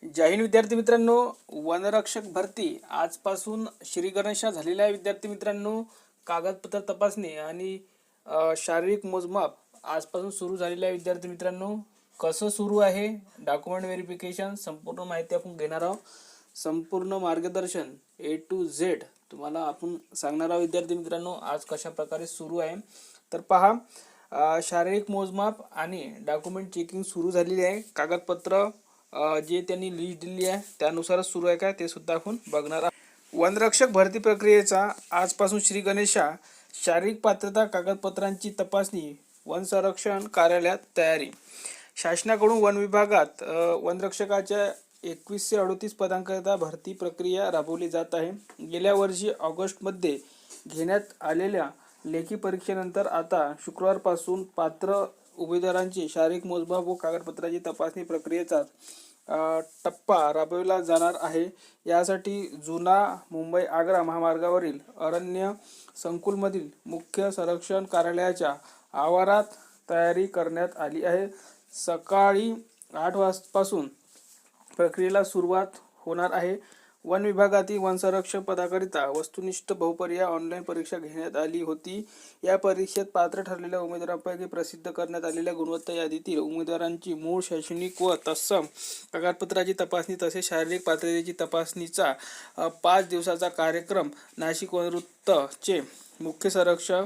जय हिंद विद्यार्थी मित्रांनो, वनरक्षक भरती आजपासून श्री गणेशा झालेल्या विद्यार्थी मित्रांनो, कागदपत्र तपासणी आणि शारीरिक मोजमाप आजपासून सुरू झालेल्या विद्यार्थी मित्रांनो, कसं सुरू आहे डॉक्युमेंट व्हेरिफिकेशन संपूर्ण माहिती आपण घेणार आहोत. संपूर्ण मार्गदर्शन A to Z तुम्हाला आपण सांगणार आहोत विद्यार्थी मित्रांनो. आज कशा प्रकारे सुरू आहे तर पहा. शारीरिक मोजमाप आणि डॉक्युमेंट चेकिंग सुरू झालेली आहे. कागदपत्र जे त्यांनी लिस्ट दिली आहे त्यानुसारच सुरू आहे का ते सुद्धा आपण बघणार आहोत. वनरक्षक भरती प्रक्रियेचा आजपासून श्री गणेशा शारीरिक पात्रता कागदपत्रांची तपासणी वन संरक्षण कार्यालयात तयारी. शासनाकडून वन विभागात वनरक्षकाच्या 2138 पदांकरिता भरती प्रक्रिया राबवली जात आहे. गेल्या वर्षी ऑगस्टमध्ये घेण्यात आलेल्या लेखी परीक्षेनंतर आता शुक्रवारपासून पात्र उमेदवारांची शारीरिक मोजमाप व कागदपत्राची तपासणी प्रक्रियेचा टप्पा राबविला जाणार आहे. यासाठी जुना मुंबई आग्रा महामार्गावरील अरण्य संकुलमधील मुख्य संरक्षण कार्यालयाच्या आवारात तयारी करण्यात आली आहे. सकाळी 8 वाजतापासून प्रक्रियेला सुरुवात होणार आहे. वन विभागातील वन संरक्षक पदाकरिता वस्तुनिष्ठ बहुपर्याय ऑनलाईन परीक्षा घेण्यात आली होती. या परीक्षेत पात्र ठरलेल्या उमेदवारांपैकी प्रसिद्ध करण्यात आलेल्या गुणवत्ता यादीतील उमेदवारांची मूळ शैक्षणिक व तत्सम कागदपत्राची तपासणी तसेच शारीरिक पात्रतेची तपासणीचा 5 दिवसाचा कार्यक्रम नाशिक वनवृत्तचे मुख्य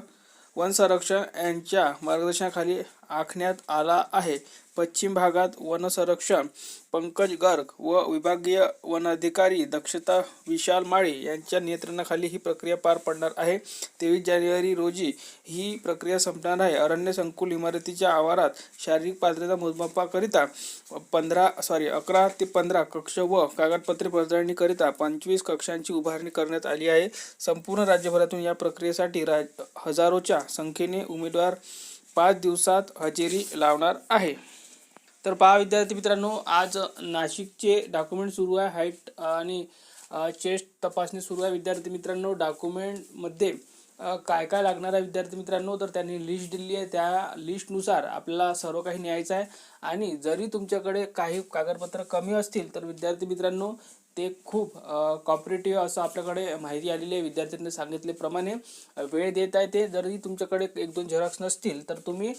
वन संरक्षक यांच्या मार्गदर्शनाखाली आखण्यात आला आहे. पश्चिम भागात वन संरक्षक पंकज गर्ग व विभागीय वन अधिकारी दक्षता विशाल माळी यांच्या नियंत्रणाखाली ही प्रक्रिया पार पडणार आहे. 23 जानेवारी रोजी ही प्रक्रिया संपणार आहे. अरण्य संकुल इमारतीच्या आवारात शारीरिक पात्रता मोजमापाकरिता 11 ते 15 कक्ष व कागदपत्रे पडताळणीकरिता 25 कक्षांची उभारणी करण्यात आली आहे. संपूर्ण राज्यभरातून या प्रक्रियेसाठी हजारोच्या संख्येने उमेदवार 5 दिवसात हजेरी लावणार आहे. तर पहा विद्यार्थी मित्रांनो, आज नाशिकचे डॉक्युमेंट सुरू आहे. हाईट आणि चेस्ट तपासणी सुरू आहे विद्यार्थी मित्रांनो. डॉक्युमेंटमध्ये काय काय लागणार आहे विद्यार्थी मित्रांनो, तर त्यांनी लिस्ट दिली आहे. त्या लिस्टनुसार आपल्याला सर्व काही न्यायचं आहे. आणि जरी तुमच्याकडे काही कागदपत्र कमी असतील तर विद्यार्थी मित्रांनो ते खूप कॉपरेटिव्ह असं आपल्याकडे माहिती आलेली आहे. विद्यार्थ्यांनी सांगितल्याप्रमाणे वेळ देत आहे. ते जरी तुमच्याकडे 1-2 झेरॉक्स नसतील तर तुम्ही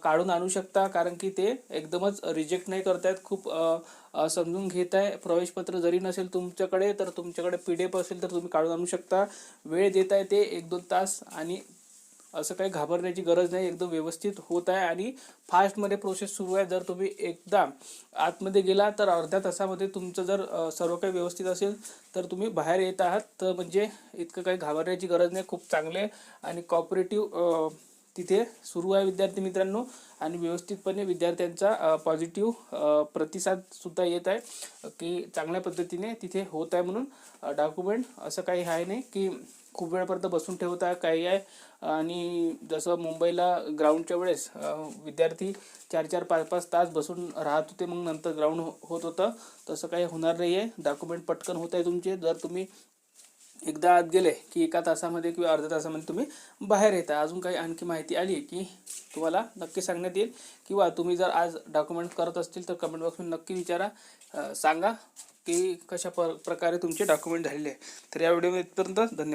काढून आणू शकता, कारण की ते एकदमच रिजेक्ट नाही करतायत. खूप समजून घेत आहे. प्रवेशपत्र जरी नसेल तुमच्याकडे तर तुमच्याकडे PDF असेल तर तुम्ही काढून आणू शकता. वेळ देत आहे ते 1-2 तास, आणि असं काही घाबरण्याची गरज नाही. एकदम व्यवस्थित होत आहे आणि फास्टमध्ये प्रोसेस सुरू आहे. जर तुम्ही एकदा आतमध्ये गेला तर अर्ध्या तासामध्ये तुमचं जर सर्व काही व्यवस्थित असेल तर तुम्ही बाहेर येत आहात. तर म्हणजे इतकं काही घाबरण्याची गरज नाही. खूप चांगले आणि कॉपरेटिव्ह तिथे सुरू आहे विद्यार्थी मित्रांनो. आणि व्यवस्थितपणे विद्यार्थ्यांचा पॉझिटिव्ह प्रतिसाद सुद्धा येत आहे की चांगल्या पद्धतीने तिथे होत आहे. म्हणून डॉक्युमेंट असं काही आहे नाही की खूप वेळपर्यंत बसून ठेवत आहे काही आहे. आणि जसं मुंबईला ग्राउंडच्या वेळेस विद्यार्थी 4-4, 5-5 तास बसून राहत होते, मग नंतर ग्राउंड होत होतं, तसं काही होणार नाही आहे. डॉक्युमेंट पटकन होत आहे तुमचे. जर तुम्ही एकदा आत गेले की 1 तासामध्ये किंवा अर्ध्या तासामध्ये तुम्ही बाहेर येता. अजून काही आणखी माहिती आली की तुम्हाला नक्की सांगण्यात येईल, किंवा तुम्ही जर आज डॉक्युमेंट करत असतील तर कमेंट बॉक्समध्ये नक्की विचारा, सांगा की कशा प्रकारे तुमचे डॉक्युमेंट झालेले आहे. तर या व्हिडिओमध्ये इथपर्यंत. धन्यवाद.